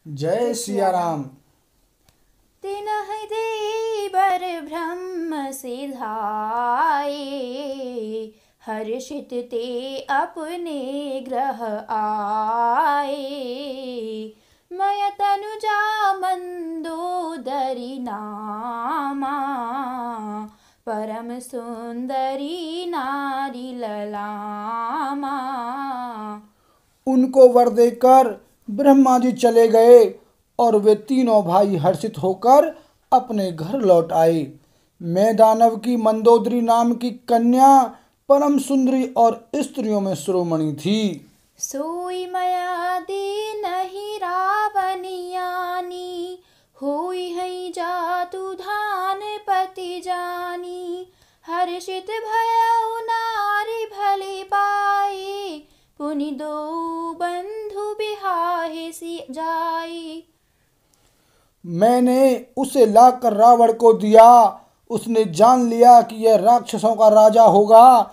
जय सिया राम। तिनहि देवर ब्रह्म सिधाए, हर्षित ते अपने ग्रह आए। मय तनुजा मंदोदरी नामा, परम सुंदरी नारी ललामा। उनको वर देकर ब्रह्मा जी चले गए और वे तीनों भाई हर्षित होकर अपने घर लौट आए। मैं दानव की मंदोदरी नाम की कन्या परम सुंदरी और स्त्रियों में शिरोमणि थी। सोई मया दीनहि रावणियानी, होई हई जातु धान पति जानी। हर्षित भयउ नारी भले पाए, पुनि दो बंधु बिहाहे सी जाई। मैंने उसे लाकर रावण को दिया। उसने जान लिया कि यह राक्षसों का राजा होगा।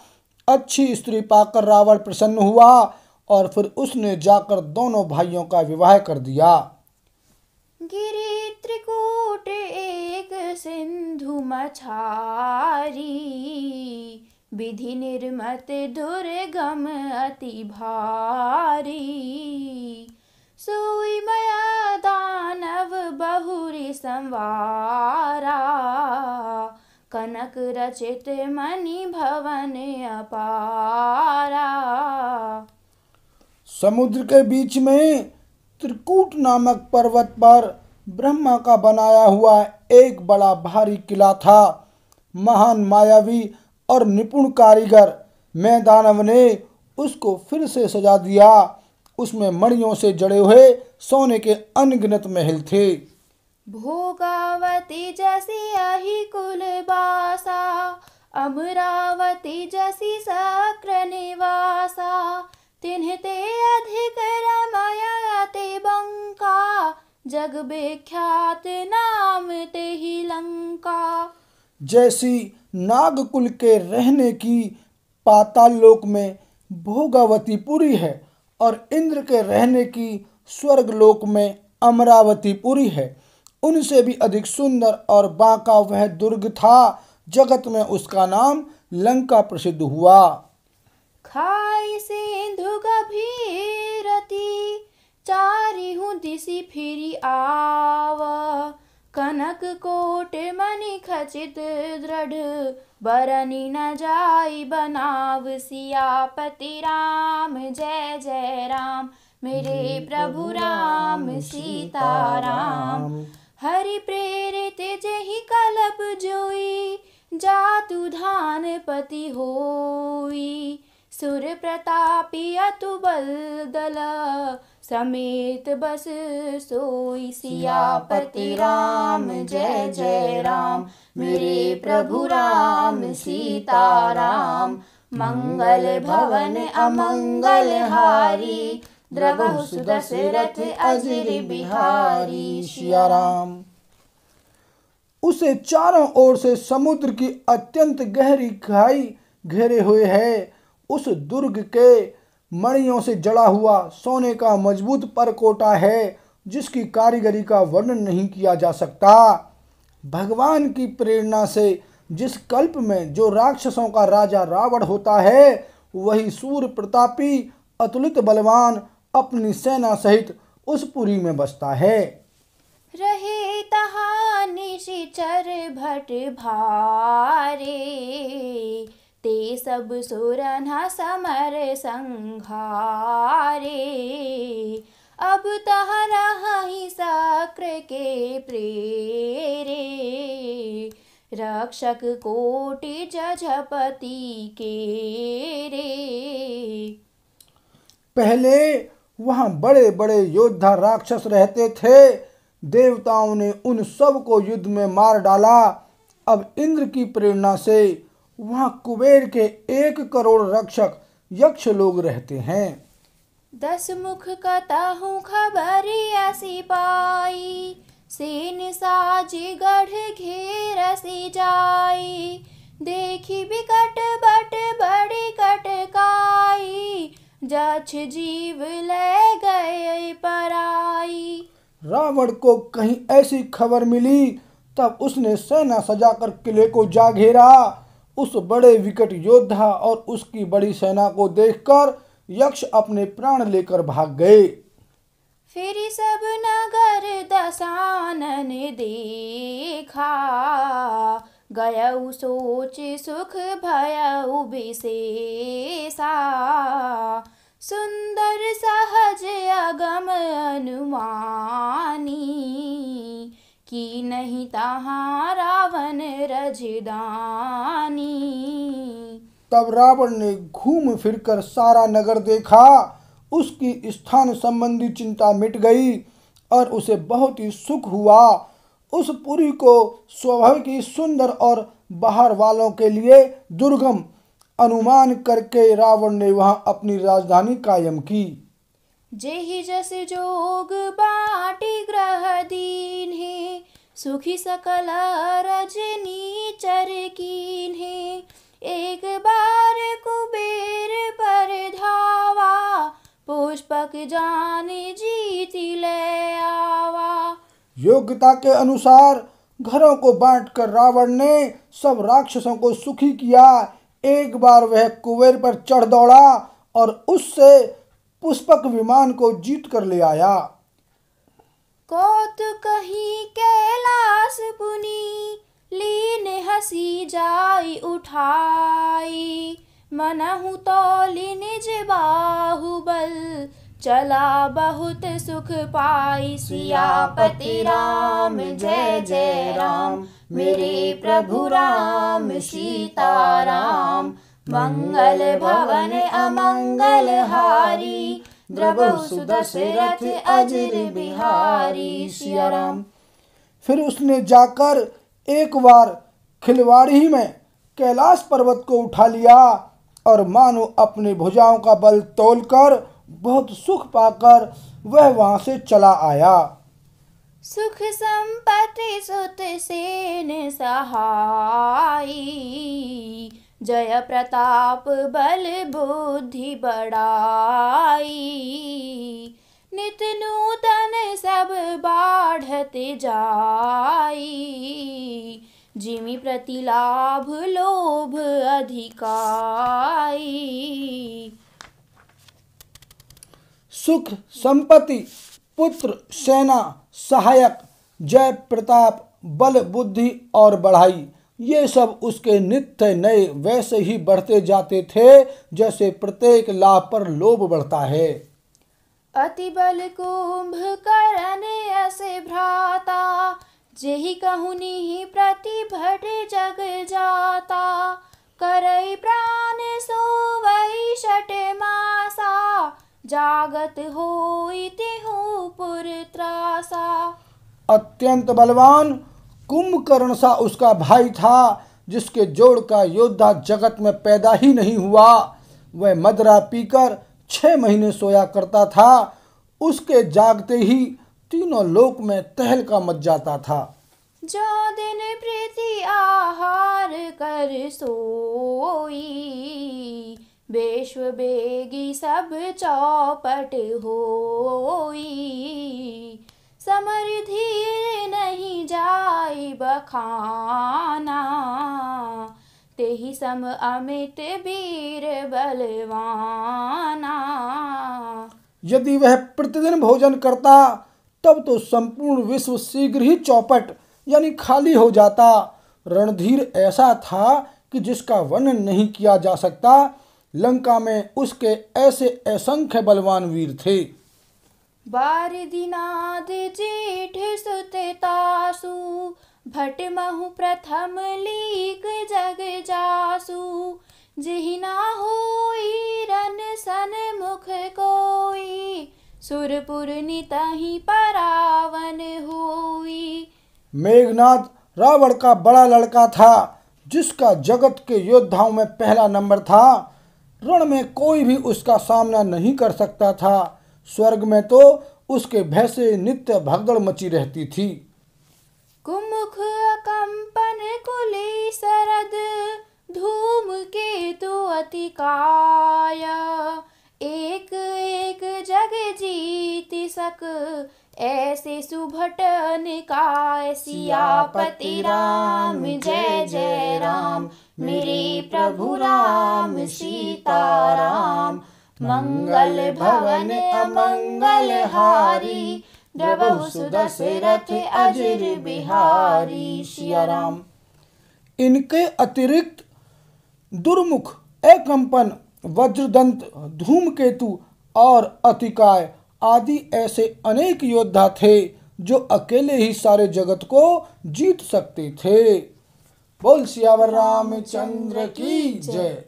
अच्छी स्त्री पाकर रावण प्रसन्न हुआ और फिर उसने जाकर दोनों भाइयों का विवाह कर दिया। गिरि त्रिकूट एक सिंधु मछारी, विधि निर्मत दुर्गम अति भारी। सोई मया दानव बहुरी संवारा, कनक रचित मणि भवन अपारा। समुद्र के बीच में त्रिकूट नामक पर्वत पर ब्रह्मा का बनाया हुआ एक बड़ा भारी किला था। महान मायावी और निपुण कारीगर मैं दानव ने उसको फिर से सजा दिया। उसमें मणियों से जड़े हुए सोने के अनगिनत महल थे। भोगावती जसी अहि कुल बासा, अमरावती जसी सक्र निवासा। तिन्ह ते अधिक रमया ते बंका, जग विख्यात नाम ते ही लंका। जैसी नागकुल के रहने की पाताल लोक में भोगावतीपुरी है और इंद्र के रहने की स्वर्ग लोक में अमरावतीपुरी है, उनसे भी अधिक सुंदर और बांका वह दुर्ग था। जगत में उसका नाम लंका प्रसिद्ध हुआ। खाई सिंधु गभीरती, चारिहु दिशि फिरी आव। कनक कोट मणि खचित दृढ़, बरनी न जाई बनाव। सियापति राम जय जय राम, मेरे प्रभु राम सीता राम। हरि प्रेरित जेहि कलप जोई, जातु धान पति होई। सुर प्रतापी अतु बल दल, समेत बस सोई। सियापति राम जय जय राम, मेरे प्रभु राम सीता राम। मंगल भवन अमंगल हारी, द्रवहु सुदशरथ अजर बिहारी। सिया राम। उसे चारों ओर से समुद्र की अत्यंत गहरी खाई घेरे हुए है। उस दुर्ग के मणियों से जड़ा हुआ सोने का मजबूत परकोटा है, जिसकी कारीगरी का वर्णन नहीं किया जा सकता। भगवान की प्रेरणा से जिस कल्प में जो राक्षसों का राजा रावण होता है, वही सूर्य प्रतापी अतुलित बलवान अपनी सेना सहित उस पुरी में बसता है। रहे तहाँ निशिचर भट भारे, ते सब सुरन समर संघारे। अब तह रहि सक्र के प्रेरे, रक्षक कोटि जजपति के रे। पहले वहां बड़े बड़े योद्धा राक्षस रहते थे। देवताओं ने उन सब को युद्ध में मार डाला। अब इंद्र की प्रेरणा से वहां कुबेर के 1 करोड़ रक्षक यक्ष लोग रहते हैं। 10 मुख कतहु खबरिया सिपाई, सेन साजी गढ़ घेरसी जाई। देखी बिकट बट बड़ी कटकाई, जछ जीव ले गए पराई। रावण को कहीं ऐसी खबर मिली, तब उसने सेना सजाकर किले को जा घेरा। उस बड़े विकट योद्धा और उसकी बड़ी सेना को देखकर यक्ष अपने प्राण लेकर भाग गए। फिर सब नगर दसानन देखा, गयउ सोच सुख भयउ विशेषा। सुंदर सहज अगम अनुमानी, की नहीं तहाँ रावण रजदानी। तब रावण ने घूम फिरकर सारा नगर देखा। उसकी स्थान संबंधी चिंता मिट गई और उसे बहुत ही सुख हुआ। उस पुरी को स्वाभाविक ही सुंदर और बाहर वालों के लिए दुर्गम अनुमान करके रावण ने वहां अपनी राजधानी कायम की। जेहि जस जोग बाटी ग्रह दीन्हे, सुखी सकल रजनी चर कीन्हे। एक बार कुबेर पर धावा, पुष्पक जान जीति ले आवा। योग्यता के अनुसार घरों को बांटकर रावण ने सब राक्षसों को सुखी किया। एक बार वह कुबेर पर चढ़ दौड़ा और उससे पुष्पक विमान को जीत कर ले आया। कौतुकहि कैलास पुनि, लीन हसी जाई उठाई। मनहु तौलि निज बाहुबल, चला बहुत सुख पाई। सियापति राम जय जय राम, मेरे प्रभु राम सीताराम। मंगल भवन अमंगल हारी, द्रवहु सुदशरथ अजर बिहारी। सिया राम। फिर उसने जाकर एक बार खिलवाड़ी में कैलाश पर्वत को उठा लिया और मानो अपनी भुजाओं का बल तोलकर बहुत सुख पाकर वह वहां से चला आया। सुख संपत्ति सुत सेन सहाई, जय प्रताप बल बुद्धि बढ़ाई। नित नूतन सब बाढ़त जाई, जिमि प्रतिलाभ लोभ अधिकाई। सुख, संपत्ति, पुत्र, सेना, सहायक, जय प्रताप, बल, बुद्धि और बढ़ाई, ये सब उसके नित्य नए वैसे ही बढ़ते जाते थे जैसे प्रत्येक लाभ पर लोभ बढ़ता है। अति बल कुंभकर्ण यस भ्राता, जेहि कहुनि प्रतिभट जग जाता। करई प्राण सोवई षट मासा, जागत होई तिहु पुर त्रासा। अत्यंत बलवान कुंभकर्ण सा उसका भाई था, जिसके जोड़ का योद्धा जगत में पैदा ही नहीं हुआ। वह मदरा पीकर 6 महीने सोया करता था। उसके जागते ही तीनों लोक में तहलका मच जाता था। जो दिन प्रीति आहार कर सोई, विश्व बेगी सब चौपट होई। समर धीर नहीं जाई बखाना, तेहि सम अमित वीर बलवाना। यदि वह प्रतिदिन भोजन करता तब तो संपूर्ण विश्व शीघ्र ही चौपट यानी खाली हो जाता। रणधीर ऐसा था कि जिसका वर्णन नहीं किया जा सकता। लंका में उसके ऐसे असंख्य बलवान वीर थे। बार दिनाद जेठ सुततासु, भट महु प्रथम लीक जग जासु। जेहि ना होई रन सन मुख कोई, सुरपुर नितहि परावन होई। मेघनाद रावण का बड़ा लड़का था, जिसका जगत के योद्धाओं में पहला नंबर था। रण में कोई भी उसका सामना नहीं कर सकता था। स्वर्ग में तो उसके भय से नित्य भगदड़ मची रहती थी। कुमुख कंपन कुली सरद, धूम केतु अति काया। एक एक जग जीति सक, ऐसे सुभट निकाय। सियापति राम जय जय राम, मेरे प्रभु राम सीताराम। मंगल भवन अमंगल हारी, द्रवहु सुदशरथ अजर बिहारी। सिया राम। इनके अतिरिक्त दुर्मुख, एकंपन, वज्रदंत, धूमकेतु और अतिकाय आदि ऐसे अनेक योद्धा थे जो अकेले ही सारे जगत को जीत सकते थे। बोल सियावर रामचंद्र की जय।